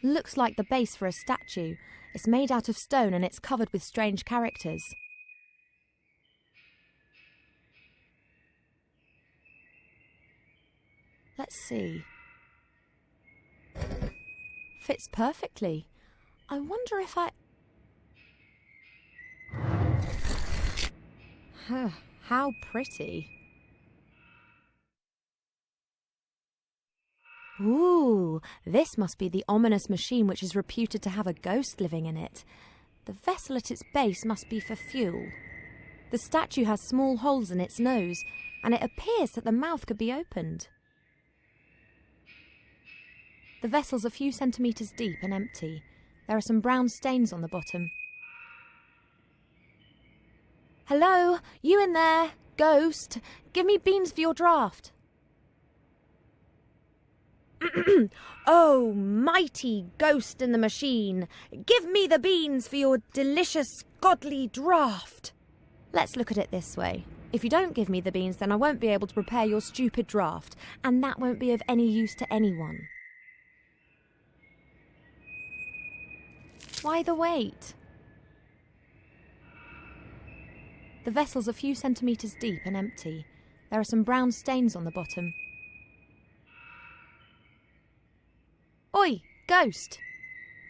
Looks like the base for a statue. It's made out of stone and it's covered with strange characters. Let's see. Fits perfectly. I wonder if I... How pretty. Ooh, this must be the ominous machine which is reputed to have a ghost living in it. The vessel at its base must be for fuel. The statue has small holes in its nose, and it appears that the mouth could be opened. The vessel's a few centimetres deep and empty. There are some brown stains on the bottom. Hello, you in there? Ghost, give me beans for your draft. Oh, mighty ghost in the machine, give me the beans for your delicious, godly draught. Let's look at it this way. If you don't give me the beans, then I won't be able to prepare your stupid draught, and that won't be of any use to anyone. Why the wait? The vessel's a few centimetres deep and empty. There are some brown stains on the bottom. Oi, ghost!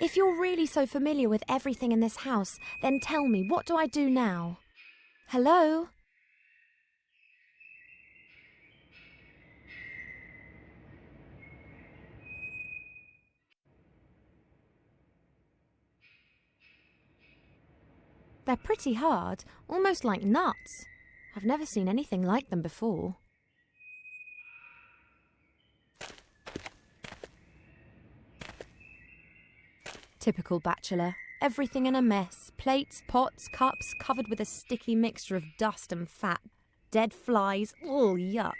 If you're really so familiar with everything in this house, then tell me, what do I do now? Hello? They're pretty hard, almost like nuts. I've never seen anything like them before. Typical bachelor. Everything in a mess. Plates, pots, cups, covered with a sticky mixture of dust and fat. Dead flies. Ugh, yuck.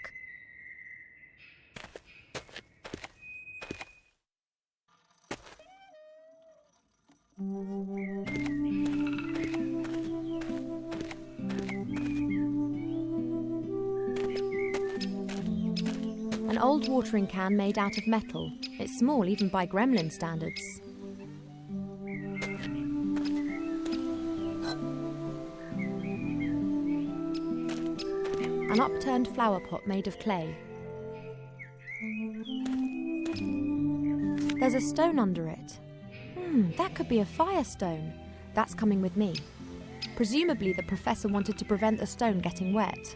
An old watering can made out of metal. It's small even by gremlin standards. An upturned flower pot made of clay. There's a stone under it. That could be a firestone. That's coming with me. Presumably the professor wanted to prevent the stone getting wet.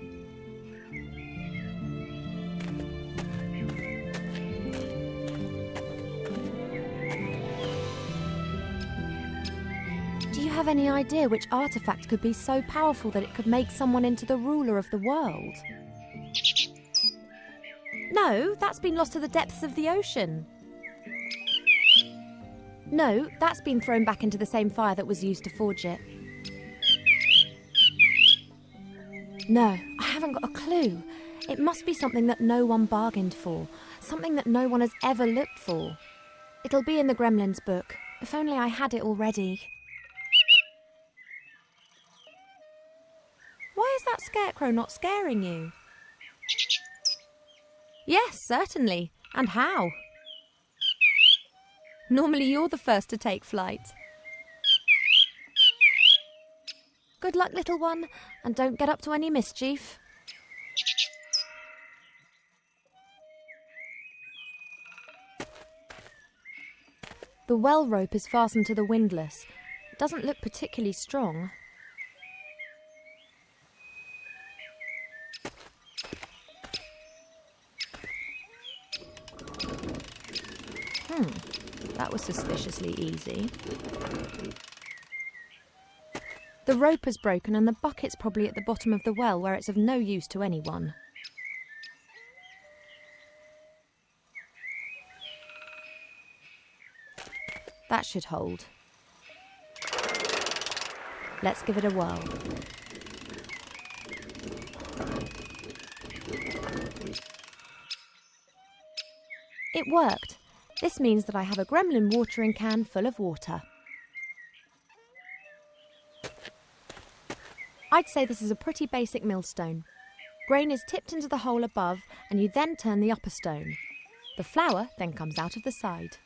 Do you have any idea which artifact could be so powerful that it could make someone into the ruler of the world? No, that's been lost to the depths of the ocean. No, that's been thrown back into the same fire that was used to forge it. No, I haven't got a clue. It must be something that no one bargained for, something that no one has ever looked for. It'll be in the Gremlins book. If only I had it already. Why is that scarecrow not scaring you? Yes, certainly. And how? Normally you're the first to take flight. Good luck, little one, and don't get up to any mischief. The well rope is fastened to the windlass. It doesn't look particularly strong. That was suspiciously easy. The rope is broken and the bucket's probably at the bottom of the well where it's of no use to anyone. That should hold. Let's give it a whirl. It worked. This means that I have a gremlin watering can full of water. I'd say this is a pretty basic millstone. Grain is tipped into the hole above and you then turn the upper stone. The flour then comes out of the side.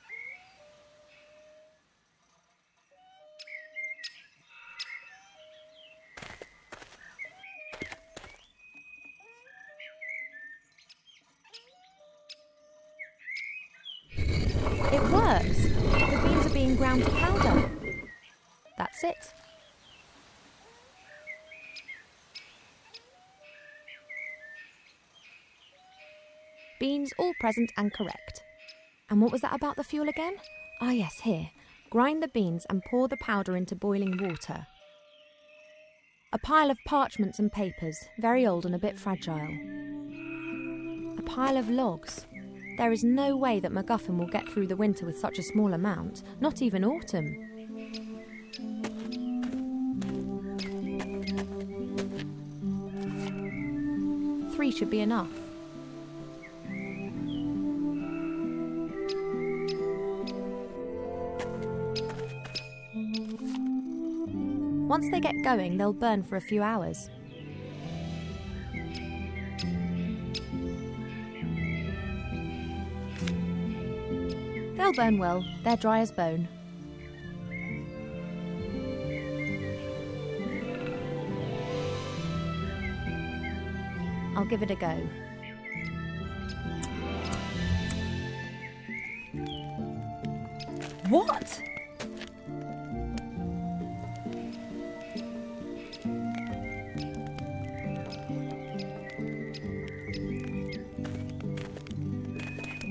It works. The beans are being ground to powder. That's it. Beans all present and correct. And what was that about the fuel again? Ah yes, here. Grind the beans and pour the powder into boiling water. A pile of parchments and papers, very old and a bit fragile. A pile of logs. There is no way that MacGuffin will get through the winter with such a small amount, not even autumn. Three should be enough. Once they get going, they'll burn for a few hours. They'll burn well, they're dry as bone. I'll give it a go. What?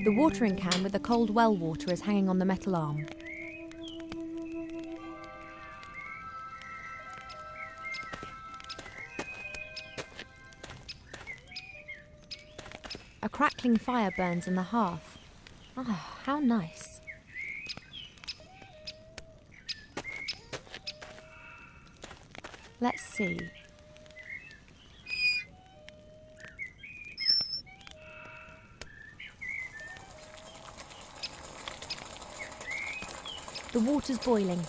The watering can with the cold well water is hanging on the metal arm. A crackling fire burns in the hearth. Ah, how nice. Let's see. The water's boiling.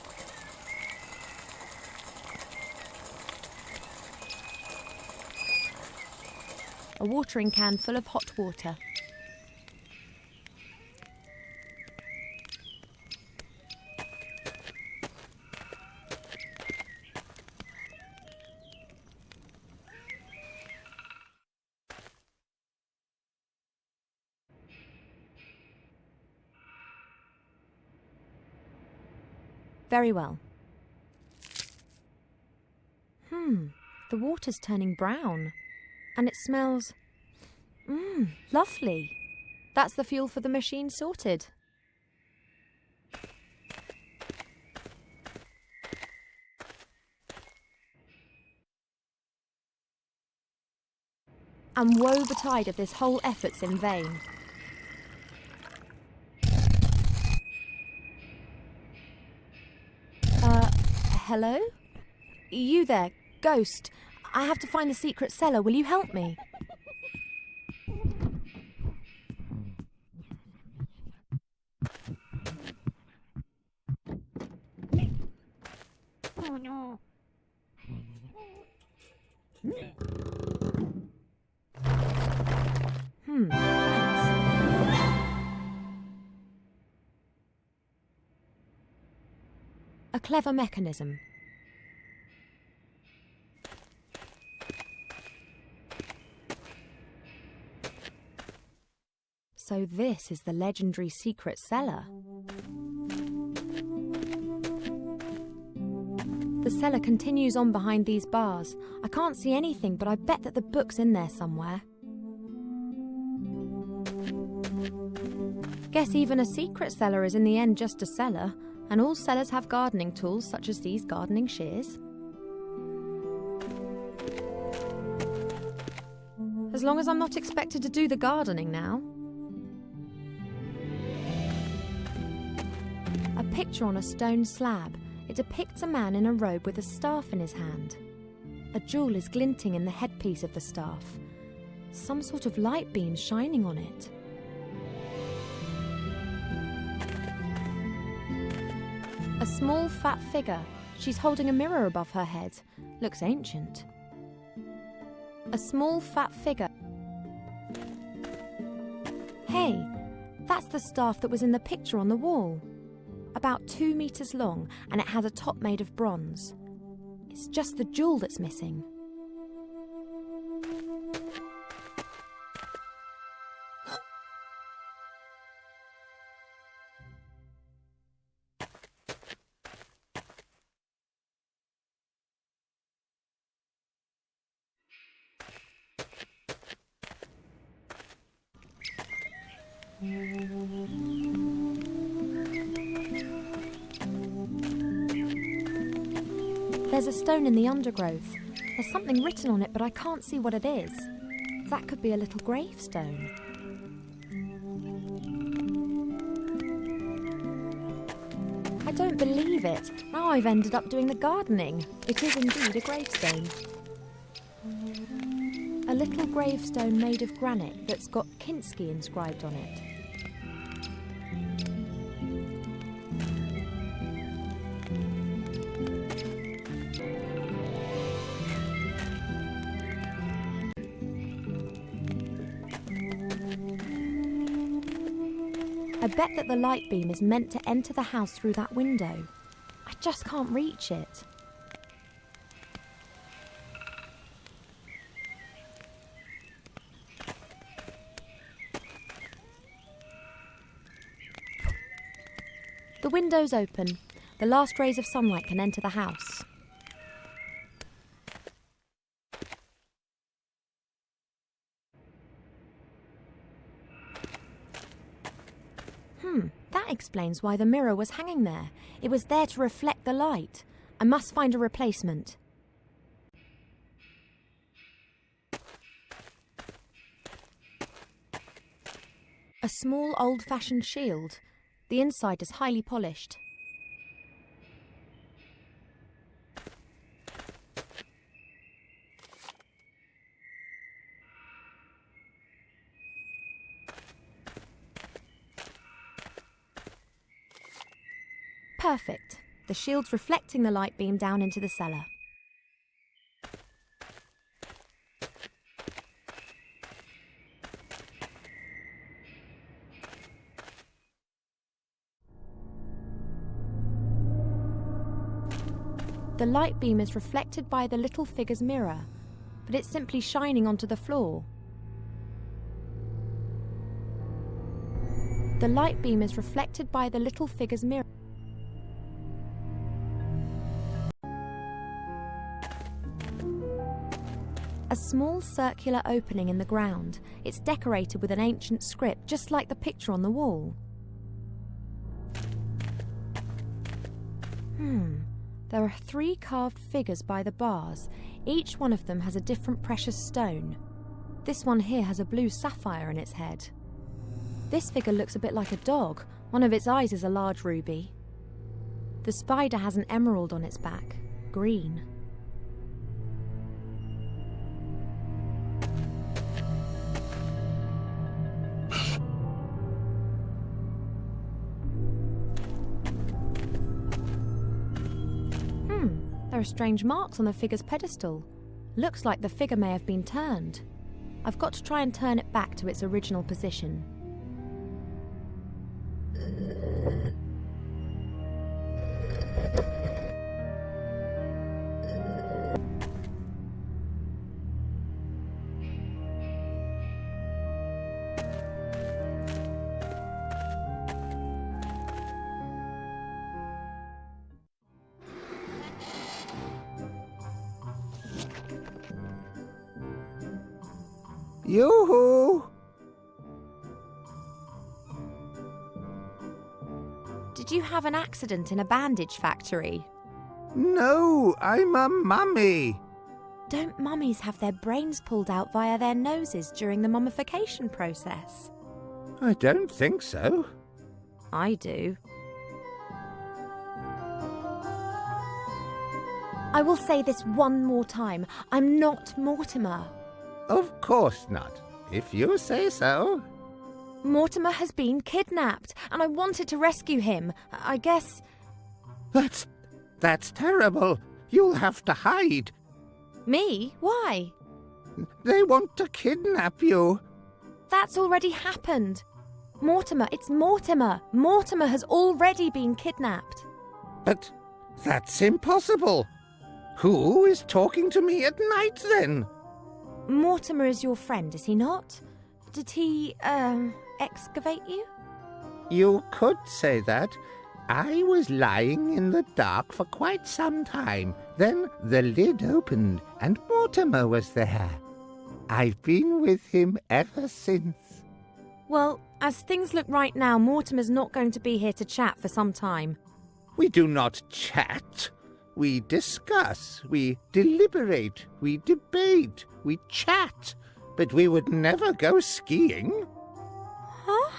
A watering can full of hot water. Very well. The water's turning brown. And it smells... lovely. That's the fuel for the machine sorted. And woe betide if this whole effort's in vain. Hello? You there, ghost. I have to find the secret cellar. Will you help me? Oh no. Thanks. A clever mechanism. So this is the legendary secret cellar. The cellar continues on behind these bars. I can't see anything, but I bet that the book's in there somewhere. Guess even a secret cellar is in the end just a cellar, and all cellars have gardening tools such as these gardening shears. As long as I'm not expected to do the gardening now. A picture on a stone slab. It depicts a man in a robe with a staff in his hand. A jewel is glinting in the headpiece of the staff. Some sort of light beam shining on it. A small, fat figure. She's holding a mirror above her head. Looks ancient. A small, fat figure. Hey, that's the staff that was in the picture on the wall. About 2 meters long, and it has a top made of bronze. It's just the jewel that's missing. There's a stone in the undergrowth. There's something written on it, but I can't see what it is. That could be a little gravestone. I don't believe it. Now I've ended up doing the gardening. It is indeed a gravestone. A little gravestone made of granite that's got Kinski inscribed on it. I bet that the light beam is meant to enter the house through that window. I just can't reach it. The window's open. The last rays of sunlight can enter the house. That explains why the mirror was hanging there. It was there to reflect the light. I must find a replacement. A small old-fashioned shield. The inside is highly polished. Perfect. The shield's reflecting the light beam down into the cellar. The light beam is reflected by the little figure's mirror, but it's simply shining onto the floor. The light beam is reflected by the little figure's mirror. A small circular opening in the ground. It's decorated with an ancient script, just like the picture on the wall. There are 3 carved figures by the bars. Each one of them has a different precious stone. This one here has a blue sapphire in its head. This figure looks a bit like a dog. One of its eyes is a large ruby. The spider has an emerald on its back, green. There are strange marks on the figure's pedestal. Looks like the figure may have been turned. I've got to try and turn it back to its original position. Yoo-hoo! Did you have an accident in a bandage factory? No, I'm a mummy. Don't mummies have their brains pulled out via their noses during the mummification process? I don't think so. I do. I will say this one more time. I'm not Mortimer. Of course not, if you say so. Mortimer has been kidnapped, and I wanted to rescue him. I guess... That's terrible. You'll have to hide. Me? Why? They want to kidnap you. That's already happened. Mortimer, it's Mortimer. Mortimer has already been kidnapped. But that's impossible. Who is talking to me at night, then? Mortimer is your friend, is he not? Did he, excavate you? You could say that. I was lying in the dark for quite some time. Then the lid opened and Mortimer was there. I've been with him ever since. Well, as things look right now, Mortimer's not going to be here to chat for some time. We do not chat. We discuss, we deliberate, we debate, we chat. But we would never go skiing. Huh?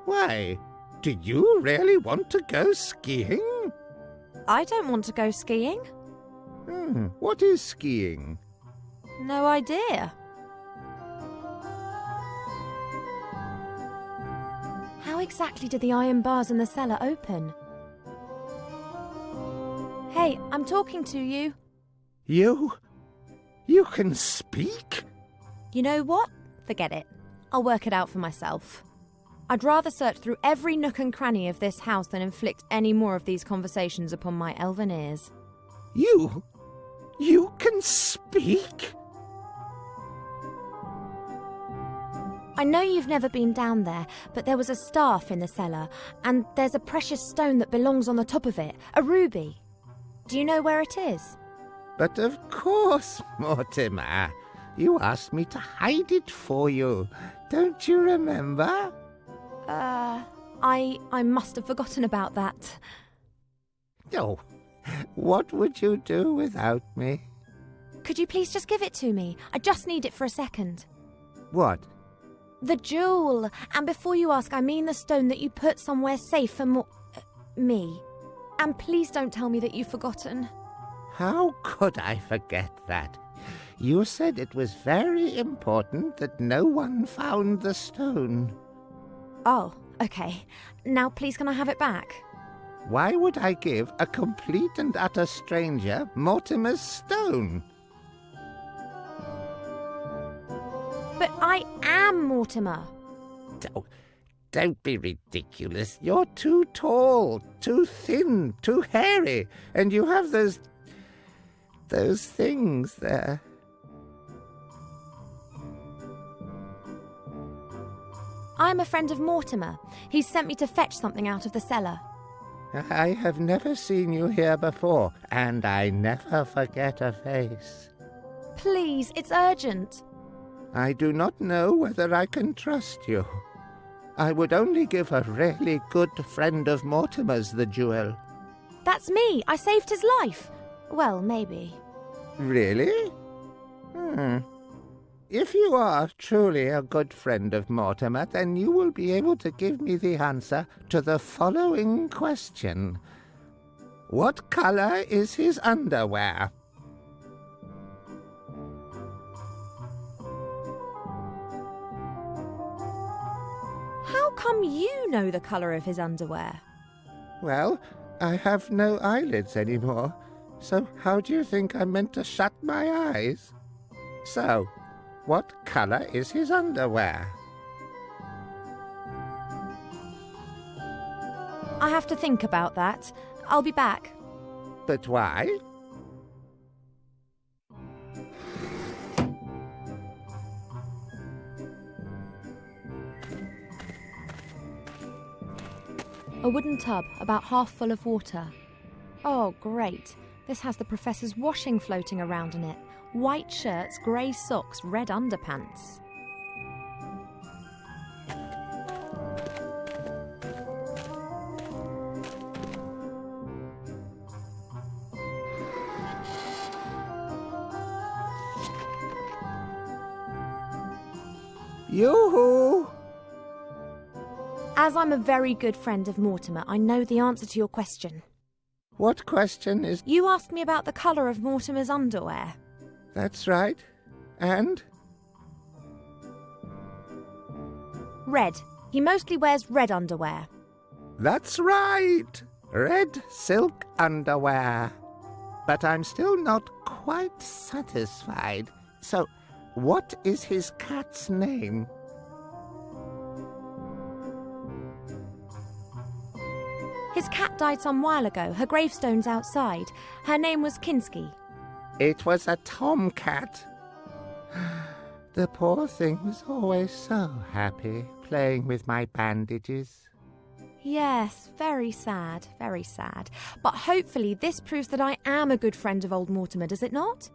Why? Do you really want to go skiing? I don't want to go skiing. What is skiing? No idea. How exactly did the iron bars in the cellar open? Hey, I'm talking to you. You can speak? You know what? Forget it. I'll work it out for myself. I'd rather search through every nook and cranny of this house than inflict any more of these conversations upon my elven ears. You can speak? I know you've never been down there, but there was a staff in the cellar, and there's a precious stone that belongs on the top of it, a ruby. Do you know where it is? But of course, Mortimer. You asked me to hide it for you. Don't you remember? I must have forgotten about that. Oh, what would you do without me? Could you please just give it to me? I just need it for a second. What? The jewel. And before you ask, I mean the stone that you put somewhere safe for me. And please don't tell me that you've forgotten. How could I forget that? You said it was very important that no one found the stone. Oh, okay. Now please can I have it back? Why would I give a complete and utter stranger Mortimer's stone? But I am Mortimer. Don't be ridiculous. You're too tall, too thin, too hairy, and you have those things there. I'm a friend of Mortimer. He's sent me to fetch something out of the cellar. I have never seen you here before, and I never forget a face. Please, it's urgent. I do not know whether I can trust you. I would only give a really good friend of Mortimer's the jewel. That's me. I saved his life. Well, maybe. Really? If you are truly a good friend of Mortimer, then you will be able to give me the answer to the following question. What color is his underwear? How come you know the colour of his underwear? Well, I have no eyelids anymore, so how do you think I'm meant to shut my eyes? So, what color is his underwear? I have to think about that. I'll be back. But why? A wooden tub, about half full of water. Oh, great. This has the professor's washing floating around in it. White shirts, grey socks, red underpants. Yoo-hoo! As I'm a very good friend of Mortimer, I know the answer to your question. What question is... You asked me about the colour of Mortimer's underwear. That's right. And? Red. He mostly wears red underwear. That's right. Red silk underwear. But I'm still not quite satisfied. So, what is his cat's name? His cat died some while ago. Her gravestone's outside. Her name was Kinski. It was a tomcat. The poor thing was always so happy playing with my bandages. Yes, very sad, very sad. But hopefully this proves that I am a good friend of old Mortimer, does it not?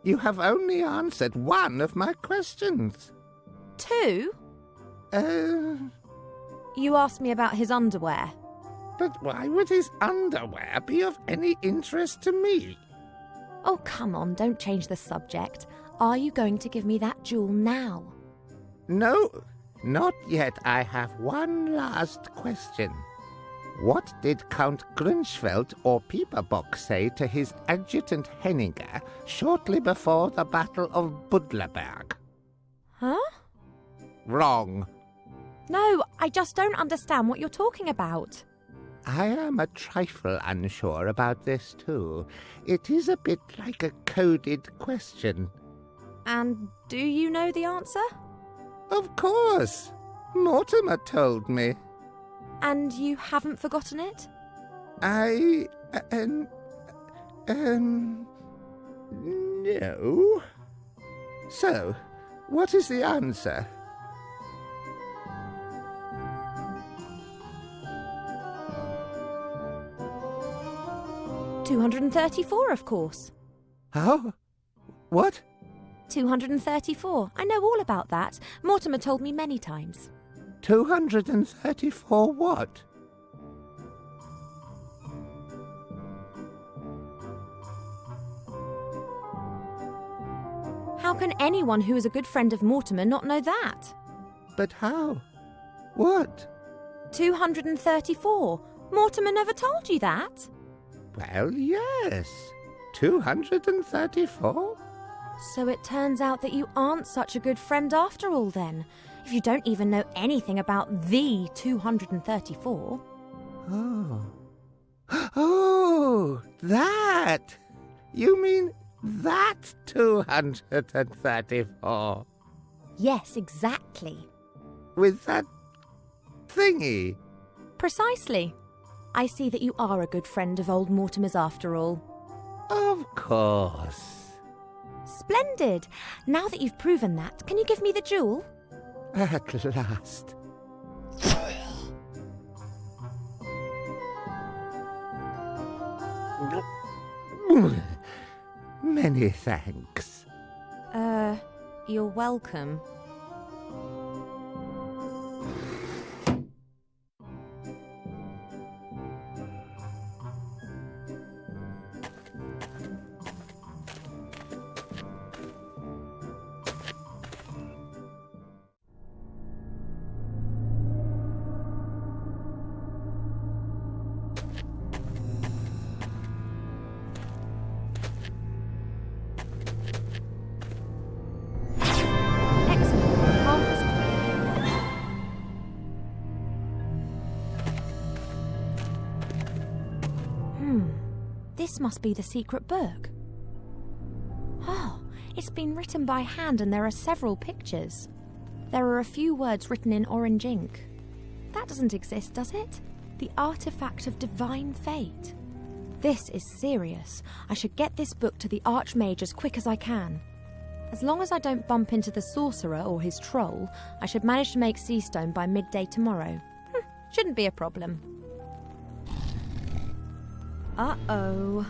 You have only answered one of my questions. 2? You asked me about his underwear. But why would his underwear be of any interest to me? Oh, come on, don't change the subject. Are you going to give me that jewel now? No, not yet. I have one last question. What did Count Grunschfeld or Pieperbock say to his adjutant Henninger shortly before the Battle of Budlerberg? Huh? Wrong. No, I just don't understand what you're talking about. I am a trifle unsure about this, too. It is a bit like a coded question. And do you know the answer? Of course. Mortimer told me. And you haven't forgotten it? No. So, what is the answer? $234, of course. How? What? 234. I know all about that. Mortimer told me many times. 234 what? How can anyone who is a good friend of Mortimer not know that? But how? What? 234. Mortimer never told you that? Well, yes. 234? So it turns out that you aren't such a good friend after all then, if you don't even know anything about the 234. Oh. Oh, that! You mean that 234? Yes, exactly. With that thingy? Precisely. I see that you are a good friend of old Mortimer's after all. Of course. Splendid! Now that you've proven that, can you give me the jewel? At last. Many thanks. You're welcome. This must be the secret book. Oh, it's been written by hand and there are several pictures. There are a few words written in orange ink. That doesn't exist, does it? The artifact of divine fate. This is serious. I should get this book to the Archmage as quick as I can. As long as I don't bump into the sorcerer or his troll, I should manage to make Seastone by midday tomorrow. Shouldn't be a problem. Uh-oh.